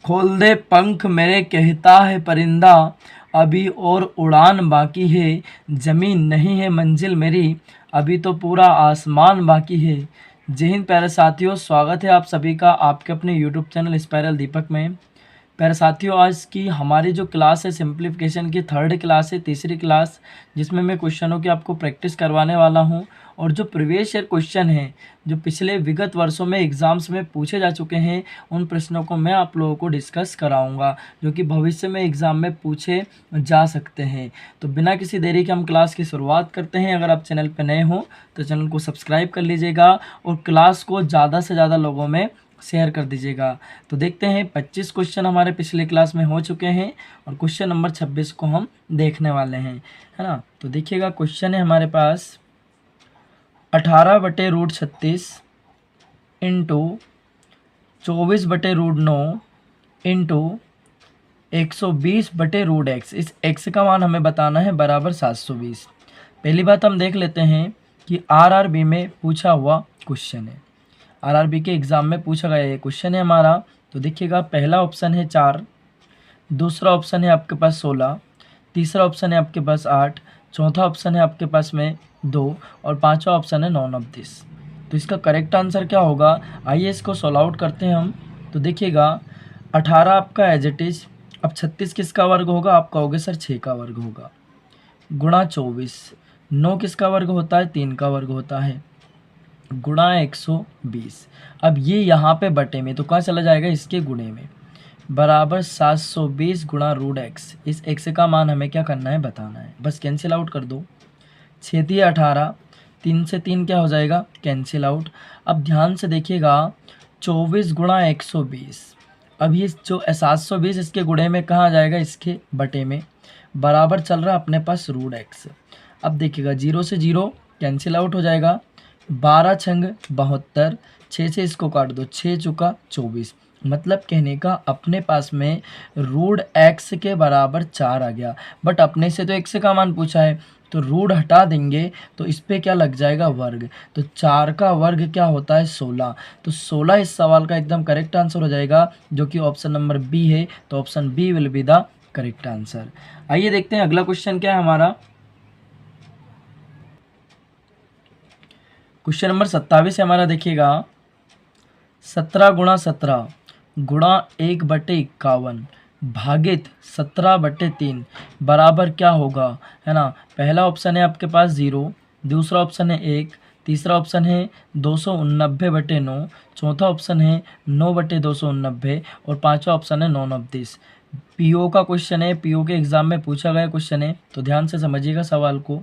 खोल दे पंख मेरे कहता है परिंदा, अभी और उड़ान बाकी है, ज़मीन नहीं है मंजिल मेरी, अभी तो पूरा आसमान बाकी है। जय हिंद प्यारे साथियों, स्वागत है आप सभी का आपके अपने यूट्यूब चैनल स्पाइरल दीपक में। प्यारे साथियों, आज की हमारी जो क्लास है सिंप्लीफिकेशन की थर्ड क्लास है, तीसरी क्लास, जिसमें मैं क्वेश्चनों की आपको प्रैक्टिस करवाने वाला हूं। और जो प्रीवियस ईयर क्वेश्चन हैं, जो पिछले विगत वर्षों में एग्ज़ाम्स में पूछे जा चुके हैं, उन प्रश्नों को मैं आप लोगों को डिस्कस कराऊंगा, जो कि भविष्य में एग्ज़ाम में पूछे जा सकते हैं। तो बिना किसी देरी के हम क्लास की शुरुआत करते हैं। अगर आप चैनल पर नए हो तो चैनल को सब्सक्राइब कर लीजिएगा और क्लास को ज़्यादा से ज़्यादा लोगों में शेयर कर दीजिएगा। तो देखते हैं, 25 क्वेश्चन हमारे पिछले क्लास में हो चुके हैं और क्वेश्चन नंबर 26 को हम देखने वाले हैं, है ना। तो देखिएगा, क्वेश्चन है हमारे पास 18/√36 इंटू 24/√9 इंटू 120/√x। इस x का मान हमें बताना है बराबर 720। पहली बात हम देख लेते हैं कि RRB में पूछा हुआ क्वेश्चन है, RRB के एग्ज़ाम में पूछा गया ये क्वेश्चन है हमारा। तो देखिएगा, पहला ऑप्शन है 4, दूसरा ऑप्शन है आपके पास 16, तीसरा ऑप्शन है आपके पास 8, चौथा ऑप्शन है आपके पास में 2 और पांचवा ऑप्शन है 9/10। तो इसका करेक्ट आंसर क्या होगा, आइए इसको सॉल्व आउट करते हैं हम। तो देखिएगा, 18 आपका एज इट इज, अब 36 किसका वर्ग होगा, आप कहोगे सर 6 का वर्ग होगा, गुणा 24, 9 किसका वर्ग होता है, 3 का वर्ग होता है, गुणा 120। अब ये यहाँ पे बटे में, तो कहाँ चला जाएगा, इसके गुणे में, बराबर 720 गुणा √x। इस x का मान हमें क्या करना है, बताना है। बस कैंसिल आउट कर दो, 6 18, 3 से 3 क्या हो जाएगा, कैंसिल आउट। अब ध्यान से देखिएगा, 24 गुणा 120, अब ये जो 720 इसके गुणे में कहाँ आ जाएगा, इसके बटे में, बराबर चल रहा अपने पास √x। अब देखिएगा, 0 से 0 कैंसिल आउट हो जाएगा, 12 छंग 72, 6 से इसको काट दो, 6 चुका 24। मतलब कहने का अपने पास में √x के बराबर 4 आ गया। बट अपने से तो x का मान पूछा है, तो रूट हटा देंगे तो इस पे क्या लग जाएगा, वर्ग। तो 4 का वर्ग क्या होता है, 16। तो 16 इस सवाल का एकदम करेक्ट आंसर हो जाएगा, जो कि ऑप्शन नंबर बी है। तो option B will be the correct answer. आइए देखते हैं अगला क्वेश्चन क्या है हमारा। क्वेश्चन नंबर 27 है हमारा। देखिएगा, 17 गुणा 17 गुणा 1/51 भागित 17/3 बराबर क्या होगा, है ना। पहला ऑप्शन है आपके पास 0, दूसरा ऑप्शन है 1, तीसरा ऑप्शन है 289/9, चौथा ऑप्शन है 9/289 और पांचवा ऑप्शन है 9/10। पीओ का क्वेश्चन है, पीओ के एग्जाम में पूछा गया क्वेश्चन है, तो ध्यान से समझिएगा सवाल को।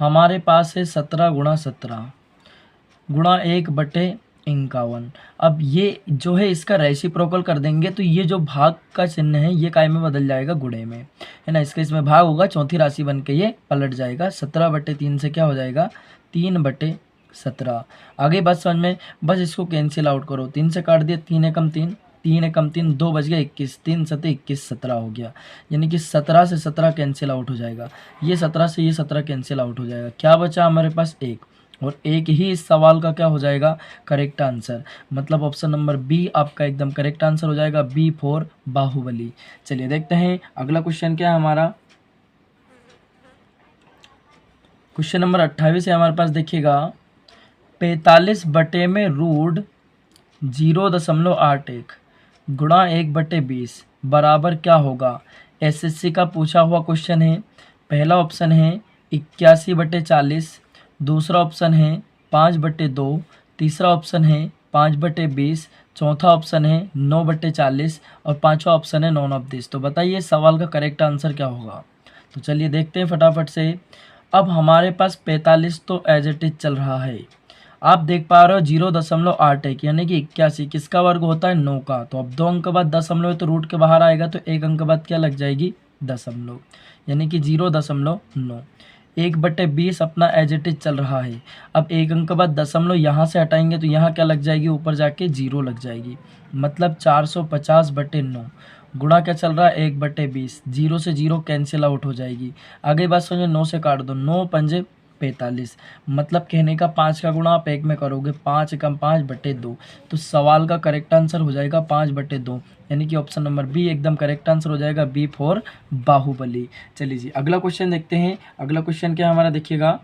हमारे पास है 17 गुणा 17 गुणा 1/51। अब ये जो है इसका रेसिप्रोकल कर देंगे, तो ये जो भाग का चिन्ह है ये काय में बदल जाएगा, गुणे में, है ना। इसका इसमें भाग होगा, चौथी राशि बन के ये पलट जाएगा। 17/3 से क्या हो जाएगा, 3/17। आगे बात समझ में, बस इसको कैंसिल आउट करो, 3 से काट दिया, 3 एकम 3, 3 एकम 3, 2 बच गया 21, 3 7 21, 17 हो गया। यानी कि 17 से 17 कैंसिल आउट हो जाएगा, ये 17 से ये 17 कैंसिल आउट हो जाएगा। क्या बचा हमारे पास, 1, और 1 ही इस सवाल का क्या हो जाएगा, करेक्ट आंसर। मतलब ऑप्शन नंबर बी आपका एकदम करेक्ट आंसर हो जाएगा, बी फॉर बाहुबली। चलिए देखते हैं अगला क्वेश्चन क्या है हमारा। क्वेश्चन नंबर 28 है हमारे पास। देखिएगा, 45 बटे में रूट 0.81 गुणा 1/20 बराबर क्या होगा। एसएससी का पूछा हुआ क्वेश्चन है। पहला ऑप्शन है 81/40, दूसरा ऑप्शन है 5/2, तीसरा ऑप्शन है 5/20, चौथा ऑप्शन है 9/40 और पांचवा ऑप्शन है 9/10। तो बताइए सवाल का करेक्ट आंसर क्या होगा। तो चलिए देखते हैं फटाफट से। अब हमारे पास 45 तो एज इट इज चल रहा है, आप देख पा रहे हो 0.81 यानी कि 81 किसका वर्ग होता है, 9 का। तो अब 2 अंक बाद दशमलव तो रूट के बाहर आएगा, तो 1 अंक बाद क्या लग जाएगी, दशमलव, यानी कि 0.9। 1/20 अपना एज इट इज चल रहा है। अब 1 अंक बाद दशमलव यहाँ से हटाएंगे तो यहाँ क्या लग जाएगी, ऊपर जाके 0 लग जाएगी। मतलब 450/9 गुणा क्या चल रहा है, 1/20, 0 से 0 कैंसिल आउट हो जाएगी। आगे बात समझो, 9 से काट दो, 9 पंजे 45। मतलब कहने का 5 का गुणा आप 1 में करोगे, 5 एकम 5 बटे 2। तो सवाल का करेक्ट आंसर हो जाएगा 5 बटे 2, यानी कि ऑप्शन नंबर बी एकदम करेक्ट आंसर हो जाएगा, बी फॉर बाहुबली। चलिए जी अगला क्वेश्चन देखते हैं। अगला क्वेश्चन क्या है हमारा, देखिएगा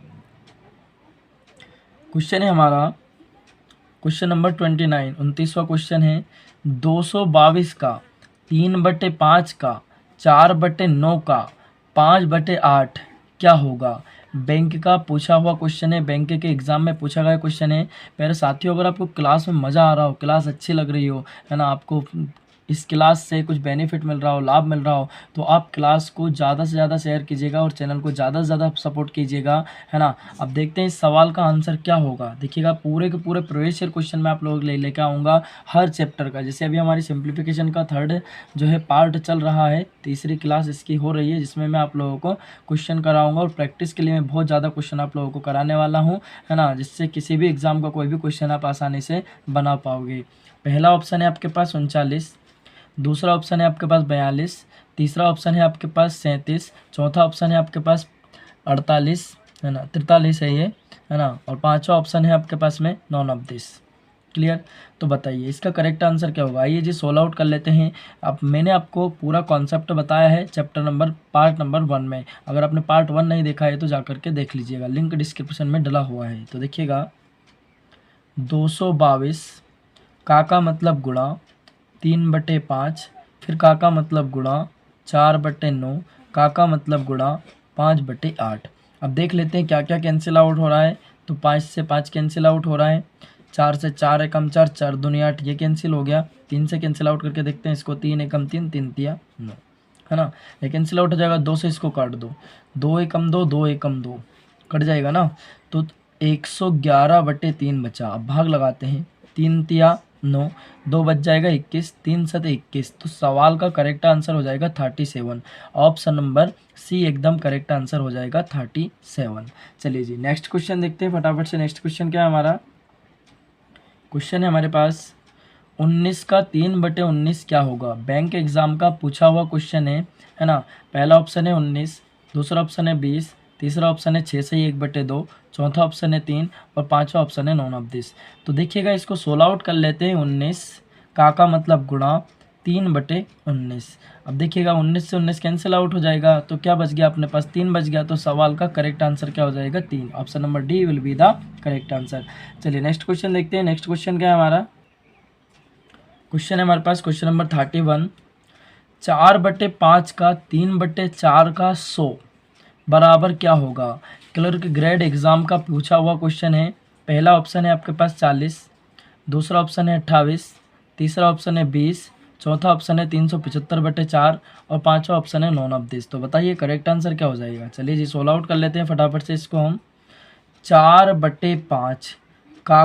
क्वेश्चन है हमारा क्वेश्चन नंबर 29, 29वां क्वेश्चन है। 222 का 3/5 का 4/9 का 5/8 क्या होगा। बैंक का पूछा हुआ क्वेश्चन है, बैंक के एग्जाम में पूछा गया क्वेश्चन है। मेरे साथियों, अगर आपको क्लास में मज़ा आ रहा हो, क्लास अच्छी लग रही हो, है ना, आपको इस क्लास से कुछ बेनिफिट मिल रहा हो, लाभ मिल रहा हो, तो आप क्लास को ज़्यादा से ज़्यादा शेयर कीजिएगा और चैनल को ज़्यादा से ज़्यादा सपोर्ट कीजिएगा, है ना। अब देखते हैं इस सवाल का आंसर क्या होगा। देखिएगा पूरे के पूरे प्रीवियस ईयर क्वेश्चन मैं आप लोगों के लिए लेकर आऊँगा हर चैप्टर का। जैसे अभी हमारी सिंप्लीफिकेशन का थर्ड जो है पार्ट चल रहा है, तीसरी क्लास इसकी हो रही है, जिसमें मैं आप लोगों को क्वेश्चन कराऊँगा और प्रैक्टिस के लिए मैं बहुत ज़्यादा क्वेश्चन आप लोगों को कराने वाला हूँ, है ना, जिससे किसी भी एग्ज़ाम का कोई भी क्वेश्चन आप आसानी से बना पाओगे। पहला ऑप्शन है आपके पास 39, दूसरा ऑप्शन है आपके पास 42, तीसरा ऑप्शन है आपके पास 37, चौथा ऑप्शन है आपके पास 48, है ना, 43 है ये, है ना, और पांचवा ऑप्शन है आपके पास में 49। क्लियर। तो बताइए इसका करेक्ट आंसर क्या होगा। आइए जी सोल्व आउट कर लेते हैं। अब मैंने आपको पूरा कॉन्सेप्ट बताया है चैप्टर नंबर पार्ट नंबर 1 में। अगर आपने पार्ट 1 नहीं देखा है तो जा करके देख लीजिएगा, लिंक डिस्क्रिप्शन में डला हुआ है। तो देखिएगा 222 का मतलब गुणा 3/5, फिर का मतलब गुणा 4/9, का मतलब गुणा 5/8। अब देख लेते हैं क्या क्या कैंसिल आउट हो रहा है। तो 5 से 5 कैंसिल आउट हो रहा है, 4 से 4 एकम 4, 4 दूनी 8, ये कैंसिल हो गया। 3 से कैंसिल आउट करके देखते हैं इसको, 3 एकम 3, 3 तिया 9, है ना, ये कैंसिल आउट हो जाएगा। 2 से इसको काट दो, 2 एकम 2, 2 एकम 2 कट जाएगा ना। तो 111/3 बचा। अब भाग लगाते हैं, 3 तिया 9, 2 बच जाएगा 21, 3 7 21। तो सवाल का करेक्ट आंसर हो जाएगा 37। ऑप्शन नंबर सी एकदम करेक्ट आंसर हो जाएगा 37। चलिए जी नेक्स्ट क्वेश्चन देखते हैं फटाफट से। नेक्स्ट क्वेश्चन क्या है हमारा, क्वेश्चन है हमारे पास 19 का 3/19 क्या होगा। बैंक एग्जाम का पूछा हुआ क्वेश्चन है ना। पहला ऑप्शन है 19, दूसरा ऑप्शन है 20, तीसरा ऑप्शन है 6 से 1/2, चौथा ऑप्शन है 3 और पांचवा ऑप्शन है 9/10। तो देखिएगा इसको सोल्व आउट कर लेते हैं। 19 का मतलब गुणा 3/19। अब देखिएगा 19 से 19 कैंसिल आउट हो जाएगा, तो क्या बच गया अपने पास, 3 बच गया। तो सवाल का करेक्ट आंसर क्या हो जाएगा, 3। Option number D will be the correct answer. चलिए नेक्स्ट क्वेश्चन देखते हैं। नेक्स्ट क्वेश्चन क्या है हमारा, क्वेश्चन है हमारे पास क्वेश्चन नंबर 31। 4/5 का 3/4 का 100 बराबर क्या होगा। क्लर्क ग्रेड एग्जाम का पूछा हुआ क्वेश्चन है। पहला ऑप्शन है आपके पास 40, दूसरा ऑप्शन है 28, तीसरा ऑप्शन है 20, चौथा ऑप्शन है 375/4 और पांचवा ऑप्शन है 9/10। तो बताइए करेक्ट आंसर क्या हो जाएगा। चलिए जी सोल्व आउट कर लेते हैं फटाफट से इसको हम। 4/5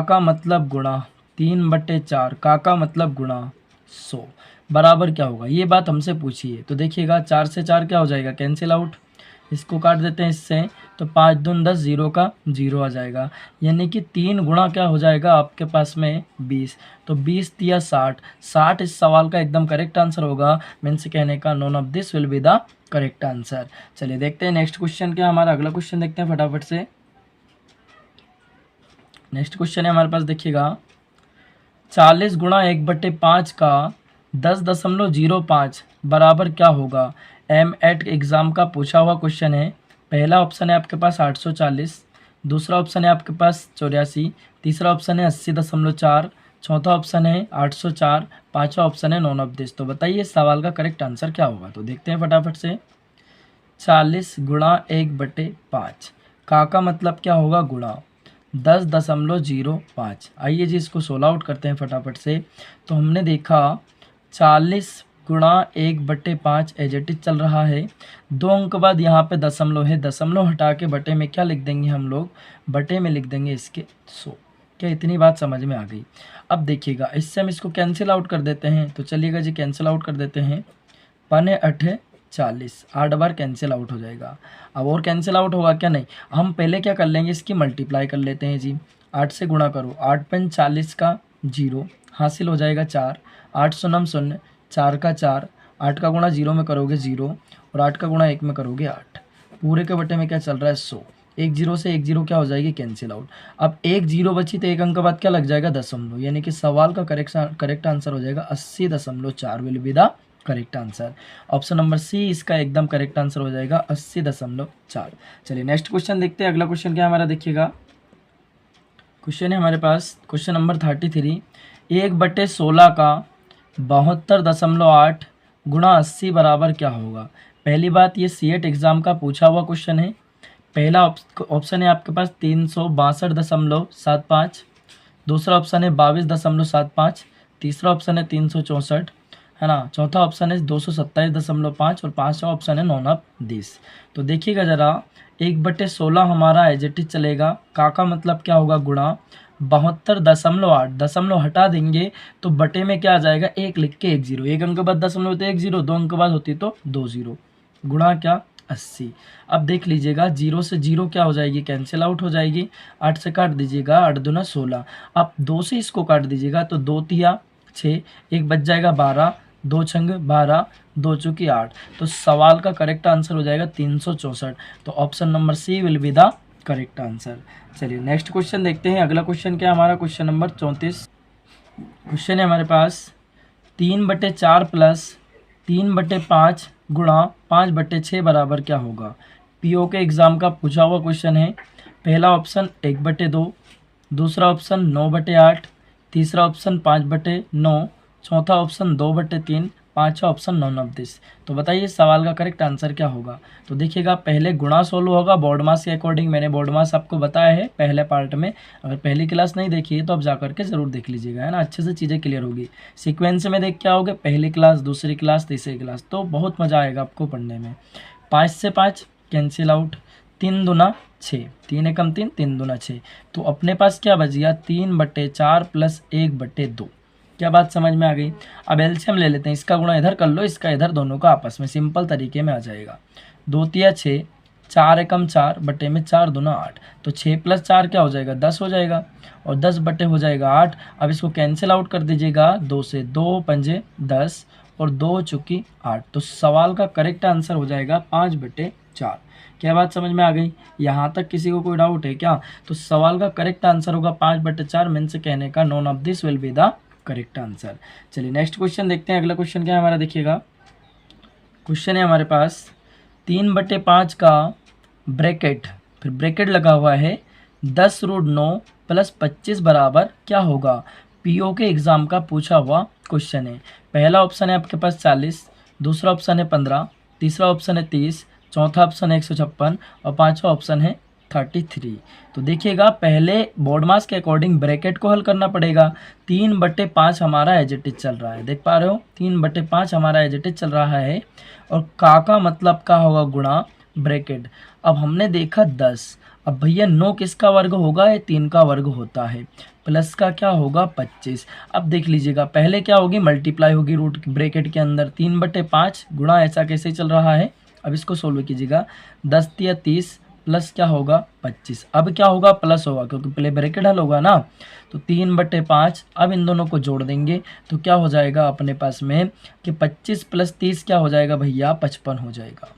का मतलब गुणा 3/4, का मतलब गुणा 100 बराबर क्या होगा। ये बात हमसे पूछी है। तो देखिएगा 4 से 4 क्या हो जाएगा, कैंसिल आउट, इसको काट देते हैं इससे। तो 5 दूनी 10, 0 का 0 आ जाएगा, यानी कि 3 गुणा क्या हो जाएगा आपके पास में 20। तो 20 तिया 60, 60 इस सवाल का एकदम करेक्ट आंसर होगा। मीन्स कहने का 9/10 will be the correct answer. चलिए देखते हैं नेक्स्ट क्वेश्चन क्या हमारा। अगला क्वेश्चन देखते हैं फटाफट से। नेक्स्ट क्वेश्चन है हमारे पास, देखिएगा 40 गुणा 1/5 का 10.05 बराबर क्या होगा। एट एग्ज़ाम का पूछा हुआ क्वेश्चन है। पहला ऑप्शन है आपके पास 840, दूसरा ऑप्शन है आपके पास 84, तीसरा ऑप्शन है 80.4, चौथा ऑप्शन है 804, पांचवा ऑप्शन है 9/10। तो बताइए सवाल का करेक्ट आंसर क्या होगा। तो देखते हैं फटाफट से। 40 गुणा 1/5 का मतलब क्या होगा, गुणा 10.05। आइए जी इसको सोल्व आउट करते हैं फटाफट से। तो हमने देखा 40 गुणा 1/5 एज इट इज चल रहा है। 2 अंक बाद यहाँ पे दशमलव है, दशमलव हटा के बटे में क्या लिख देंगे हम लोग, बटे में लिख देंगे इसके 100। क्या इतनी बात समझ में आ गई। अब देखिएगा इससे हम इसको कैंसिल आउट कर देते हैं। तो चलिएगा जी कैंसिल आउट कर देते हैं। 5 8 40, 8 बार कैंसिल आउट हो जाएगा। अब और कैंसिल आउट होगा क्या, नहीं। हम पहले क्या कर लेंगे, इसकी मल्टीप्लाई कर लेते हैं जी। 8 से गुणा करो, 8 × 40 का 0 हासिल हो जाएगा 4, 8 शून्य 0, 4 का 4, 8 का गुणा 0 में करोगे 0 और 8 का गुणा 1 में करोगे 8। पूरे के बटे में क्या चल रहा है 100। एक जीरो से एक जीरो क्या हो जाएगी, कैंसिल आउट। अब एक जीरो बची तो एक अंक बाद क्या लग जाएगा, दशमलव, यानी कि सवाल का करेक्ट आंसर हो जाएगा 80.4 will be the correct answer. Option number C इसका एकदम करेक्ट आंसर हो जाएगा 80.4। चलिए नेक्स्ट क्वेश्चन देखते हैं। अगला क्वेश्चन क्या हमारा देखिएगा, क्वेश्चन है हमारे पास क्वेश्चन नंबर 33, 1/16 का 72.8 गुणा 80 बराबर क्या होगा। पहली बात, ये सीएट एग्ज़ाम का पूछा हुआ क्वेश्चन है। पहला ऑप्शन है आपके पास 362.75, दूसरा ऑप्शन है 22.75, तीसरा ऑप्शन है 364, है ना, चौथा ऑप्शन है 227.5 और पाँचवा ऑप्शन है 9/10। तो देखिएगा ज़रा, 1/16 हमारा एज इट इज चलेगा, का मतलब क्या होगा, गुणा 72.8, दशमलव हटा देंगे तो बटे में क्या आ जाएगा, एक लिख के एक जीरो, एक अंक बाद दशमलव तो एक जीरो, दो अंक बाद होती तो दो जीरो, गुणा क्या 80। अब देख लीजिएगा, जीरो से जीरो क्या हो जाएगी, कैंसिल आउट हो जाएगी, 8 से काट दीजिएगा, 8 दूना 16, अब 2 से इसको काट दीजिएगा तो 2 तिया 6, एक बच जाएगा 12, 2 छंग 12, 2 चौकी 8। तो सवाल का करेक्ट आंसर हो जाएगा 364। तो option number C will be the correct answer. चलिए नेक्स्ट क्वेश्चन देखते हैं। अगला क्वेश्चन क्या है हमारा, क्वेश्चन नंबर 34। क्वेश्चन है हमारे पास 3/4 प्लस 3/5 गुणा 5/6 बराबर क्या होगा। पीओ के एग्ज़ाम का पूछा हुआ क्वेश्चन है। पहला ऑप्शन 1/2, दूसरा ऑप्शन 9/8, तीसरा ऑप्शन 5/9, चौथा ऑप्शन 2/3, पाँचवा ऑप्शन 9/10। तो बताइए सवाल का करेक्ट आंसर क्या होगा। तो देखिएगा, पहले गुणा सोल्व होगा बोर्ड मास के अकॉर्डिंग, मैंने बोर्ड मास आपको बताया है पहले पार्ट में। अगर पहली क्लास नहीं देखी है तो आप जा करके ज़रूर देख लीजिएगा, है ना, अच्छे से चीज़ें क्लियर होगी। सीक्वेंस में देख के आओगे, पहली क्लास, दूसरी क्लास, तीसरी क्लास, तो बहुत मज़ा आएगा आपको पढ़ने में। 5 से 5 कैंसिल आउट, 3 दूना 6, 3 एकम 3, 3 दूना 6। तो अपने पास क्या बच गया, 3/4 प्लस 1/2। क्या बात समझ में आ गई। अब एलसीएम ले लेते हैं, इसका गुणा इधर कर लो, इसका इधर, दोनों का आपस में सिंपल तरीके में आ जाएगा। 2 तिया 6, 4 एकम 4, बटे में 4 दूना 8, तो 6 + 4 क्या हो जाएगा, 10 हो जाएगा, और 10 बटे हो जाएगा 8। अब इसको कैंसिल आउट कर दीजिएगा, 2 से 2 पंजे 10 और 2 चौकी 8। तो सवाल का करेक्ट आंसर हो जाएगा 5/4। क्या बात समझ में आ गई। यहाँ तक किसी को कोई डाउट है क्या। तो सवाल का करेक्ट आंसर होगा 5/4, मीन्स कहने का none of this will be the correct answer. चलिए नेक्स्ट क्वेश्चन देखते हैं। अगला क्वेश्चन क्या है हमारा, देखिएगा क्वेश्चन है हमारे पास 3/5 का ब्रैकेट, फिर ब्रैकेट लगा हुआ है 10√9 + 25 बराबर क्या होगा। पीओ के एग्ज़ाम का पूछा हुआ क्वेश्चन है। पहला ऑप्शन है आपके पास 40, दूसरा ऑप्शन है 15, तीसरा ऑप्शन है 30, चौथा ऑप्शन है 156 और पाँचवा ऑप्शन है 33। तो देखिएगा, पहले बोर्ड मास के अकॉर्डिंग ब्रैकेट को हल करना पड़ेगा। 3/5 हमारा एज इट इज चल रहा है, देख पा रहे हो, 3/5 हमारा एज इट इज चल रहा है, और का मतलब का होगा गुणा ब्रैकेट। अब हमने देखा 10, अब भैया 9 किसका वर्ग होगा, ये 3 का वर्ग होता है, प्लस का क्या होगा 25। अब देख लीजिएगा, पहले क्या होगी, मल्टीप्लाई होगी रूट ब्रैकेट के अंदर, 3/5 गुणा ऐसा कैसे चल रहा है। अब इसको सोल्व कीजिएगा, 10 तिया 30 प्लस क्या होगा 25। अब क्या होगा, प्लस होगा, क्योंकि पहले ब्रैकेट हल होगा ना। तो 3/5, अब इन दोनों को जोड़ देंगे तो क्या हो जाएगा अपने पास में कि 25 + 30 क्या हो जाएगा भैया, 55 हो जाएगा,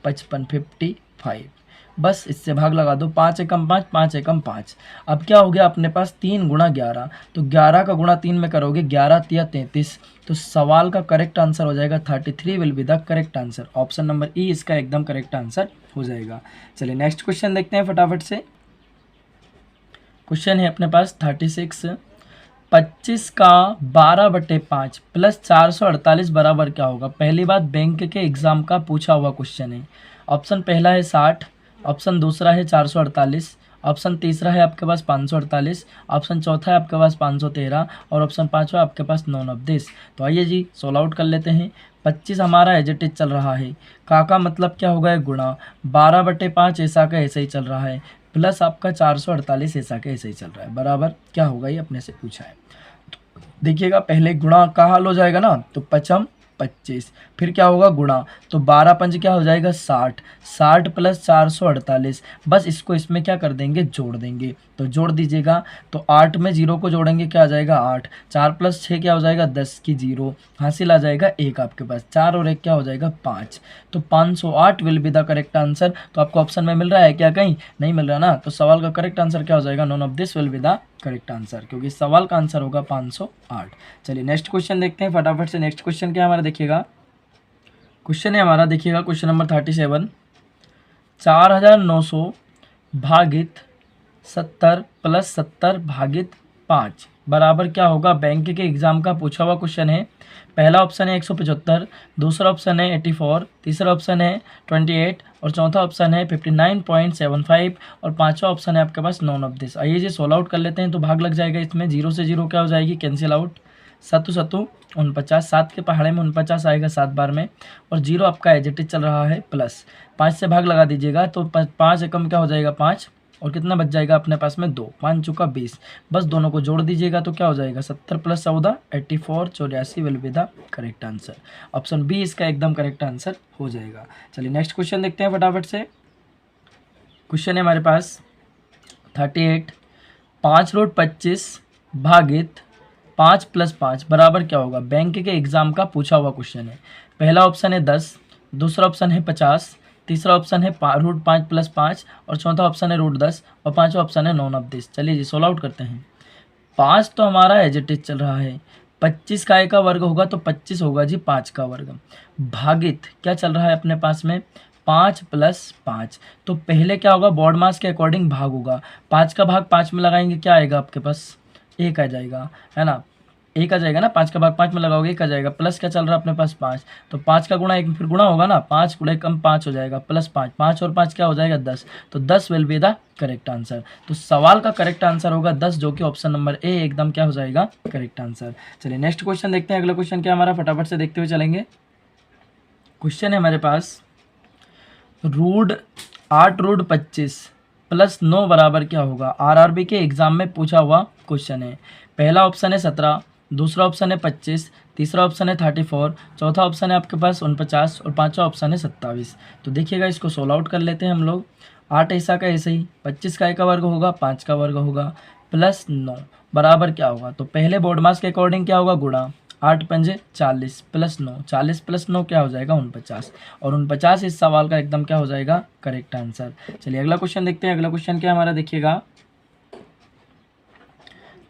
55 55। बस इससे भाग लगा दो, 5 एकम 5, 5 एकम 5। अब क्या हो गया अपने पास 3 × 11, तो 11 का गुणा 3 में करोगे, 11 तिया 33। तो सवाल का करेक्ट आंसर हो जाएगा 33 will be the correct answer. Option number ई इसका एकदम करेक्ट आंसर हो जाएगा। चलिए नेक्स्ट क्वेश्चन देखते हैं फटाफट से। क्वेश्चन है अपने पास 36, 25 का 12/5 प्लस 448 बराबर क्या होगा। पहली बात, बैंक के एग्जाम का पूछा हुआ क्वेश्चन है। ऑप्शन पहला है 60, ऑप्शन दूसरा है 448, ऑप्शन तीसरा है आपके पास 548, ऑप्शन चौथा है आपके पास 513 और ऑप्शन पांचवा आपके पास 9/10। तो आइए जी सोल्व आउट कर लेते हैं। 25 हमारा एज इट इज चल रहा है, का मतलब क्या होगा है गुणा, 12/5 ऐसा का ऐसे ही चल रहा है, प्लस आपका 448 ऐसा का ऐसे ही चल रहा है, बराबर क्या होगा ये अपने से पूछा है। तो देखिएगा, पहले गुणा का हल हो जाएगा ना, तो 55 25, फिर क्या होगा गुणा, तो 12 पंच क्या हो जाएगा 60, 60 प्लस 448, बस इसको इसमें क्या कर देंगे जोड़ देंगे, तो जोड़ दीजिएगा। तो 8 में 0 को जोड़ेंगे क्या आ जाएगा 8, 4 प्लस 6 क्या हो जाएगा 10 की 0, हासिल आ जाएगा 1 आपके पास, 4 और 1 क्या हो जाएगा 5, तो 508 will be the correct answer. तो आपको ऑप्शन में मिल रहा है क्या, कहीं नहीं मिल रहा ना, तो सवाल का करेक्ट आंसर क्या हो जाएगा, none of this will be the correct answer, क्योंकि सवाल का आंसर होगा 508। चलिए नेक्स्ट क्वेश्चन देखते हैं फटाफट से। नेक्स्ट क्वेश्चन क्या हमारा देखिएगा, क्वेश्चन है हमारा देखिएगा क्वेश्चन नंबर 37, 4900 भागित 70 प्लस 70 भागित 5 बराबर क्या होगा। बैंक के एग्जाम का पूछा हुआ क्वेश्चन है। पहला ऑप्शन है 175, दूसरा ऑप्शन है 84, तीसरा ऑप्शन है 28 और चौथा ऑप्शन है 59.75 और पांचवा ऑप्शन है आपके पास नॉन ऑफ दिस। आइए जी सोल्व आउट कर लेते हैं, तो भाग लग जाएगा इसमें, 0 से 0 क्या हो जाएगी कैंसिल आउट, 7 7 49, 7 के पहाड़े में 49 आएगा 7 बार में, और 0 आपका एजेटिव चल रहा है प्लस, 5 से भाग लगा दीजिएगा, तो 5 एकम क्या हो जाएगा 5, और कितना बच जाएगा अपने पास में 2, 5 चुका 20, बस दोनों को जोड़ दीजिएगा तो क्या हो जाएगा 70 plus 14 84, 84 will be the correct answer. Option B इसका एकदम करेक्ट आंसर हो जाएगा। चलिए नेक्स्ट क्वेश्चन देखते हैं फटाफट से। क्वेश्चन है हमारे पास 38, 5√25 भागित 5 प्लस 5 बराबर क्या होगा। बैंक के एग्जाम का पूछा हुआ क्वेश्चन है। पहला ऑप्शन है 10, दूसरा ऑप्शन है 50, तीसरा ऑप्शन है √5 प्लस 5 और चौथा ऑप्शन है √10 और पांचवा ऑप्शन है नॉन ऑफ दिस। चलिए जी सोल्व आउट करते हैं। 5 तो हमारा एजेटिव चल रहा है, 25 का का वर्ग होगा तो 25 होगा जी 5 का वर्ग, भागित क्या चल रहा है अपने पास में 5 प्लस 5, तो पहले क्या होगा बोर्ड मास के अकॉर्डिंग भाग होगा, 5 का भाग 5 में लगाएंगे क्या आएगा आपके पास 1 आ जाएगा, है ना, 1 आ जाएगा ना, 5 का भाग 5 में लगाओगे 1 आ जाएगा, प्लस क्या चल रहा है अपने पास 5, तो 5 का गुणा 1 फिर गुणा होगा ना, 5 गुणा कम 5 हो जाएगा प्लस 5, 5 और 5 क्या हो जाएगा 10, तो 10 will be the correct answer. तो सवाल का करेक्ट आंसर होगा 10, जो कि ऑप्शन नंबर ए एकदम क्या हो जाएगा करेक्ट आंसर। चलिए नेक्स्ट क्वेश्चन देखते हैं। अगला क्वेश्चन क्या हमारा फटाफट से देखते हुए चलेंगे। क्वेश्चन है हमारे पास 8√25 प्लस 9 बराबर क्या होगा। आरआरबी के एग्जाम में पूछा हुआ क्वेश्चन है। पहला ऑप्शन है 17, दूसरा ऑप्शन है 25, तीसरा ऑप्शन है 34, चौथा ऑप्शन है आपके पास 49 और पांचवा ऑप्शन है 27। तो देखिएगा इसको सोल्व आउट कर लेते हैं हम लोग। 8 ऐसा का ऐसे ही, 25 का वर्ग होगा, 5 का वर्ग होगा, प्लस 9 बराबर क्या होगा। तो पहले बोर्ड मास के अकॉर्डिंग क्या होगा गुणा, 8 पंजे 40 प्लस 9, 40 प्लस 9 क्या हो जाएगा 49, और 49 इस सवाल का एकदम क्या हो जाएगा करेक्ट आंसर। चलिए अगला क्वेश्चन देखते हैं। अगला क्वेश्चन क्या हमारा देखिएगा,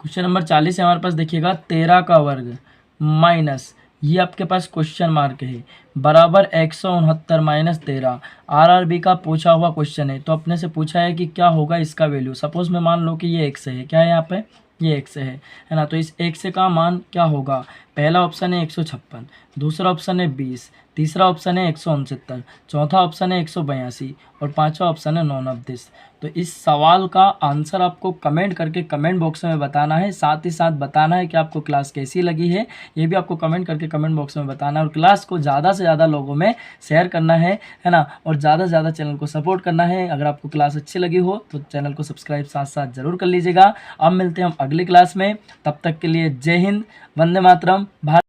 क्वेश्चन नंबर 40 है हमारे पास देखिएगा 13 का वर्ग माइनस, ये आपके पास क्वेश्चन मार्क है, बराबर 169 माइनस 13। आरआरबी का पूछा हुआ क्वेश्चन है, तो अपने से पूछा है कि क्या होगा इसका वैल्यू। सपोज में मान लो कि ये x है, क्या है यहाँ पे ये x है ना, तो इस x का मान क्या होगा। पहला ऑप्शन है 156, दूसरा ऑप्शन है 20, तीसरा ऑप्शन है 169, चौथा ऑप्शन है 182 और पांचवा ऑप्शन है नॉन ऑफ दिस। तो इस सवाल का आंसर आपको कमेंट करके कमेंट बॉक्स में बताना है, साथ ही साथ बताना है कि आपको क्लास कैसी लगी है, ये भी आपको कमेंट करके कमेंट बॉक्स में बताना है, और क्लास को ज़्यादा से ज़्यादा लोगों में शेयर करना है ना, और ज़्यादा से ज़्यादा चैनल को सपोर्ट करना है। अगर आपको क्लास अच्छी लगी हो तो चैनल को सब्सक्राइब साथ साथ ज़रूर कर लीजिएगा। अब मिलते हैं हम अगली क्लास में, तब तक के लिए जय हिंद, वंदे मातरम, भारत।